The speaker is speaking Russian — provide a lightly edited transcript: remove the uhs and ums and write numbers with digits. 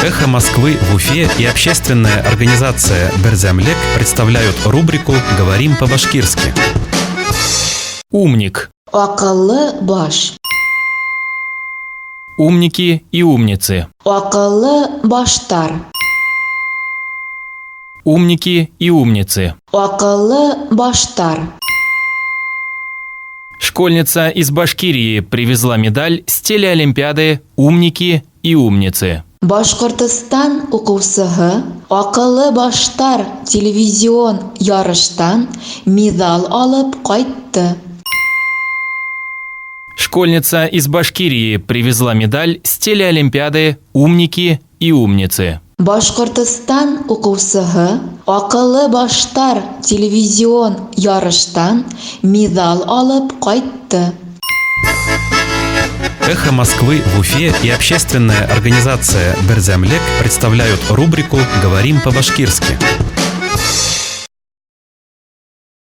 «Эхо Москвы» в Уфе и общественная организация «Берзямлек» представляют рубрику «Говорим по-башкирски». Умник. Акыллы баш. Умники и умницы. Акыллы баштар. Умники и умницы. Акыллы баштар. Школьница из Башкирии привезла медаль с телеолимпиады «Умники и умницы». Башкортстан укучысы Акыллы баштар телевизион ярыштан медаль алып кайтты. Школьница из Башкирии привезла медаль с телеолимпиады «Умники и умницы». Башкортстан укучысы Акыллы баштар телевизион ярыштан медаль алып кайтты. «Эхо Москвы» в Уфе и общественная организация «Берзямлек» представляют рубрику «Говорим по-башкирски».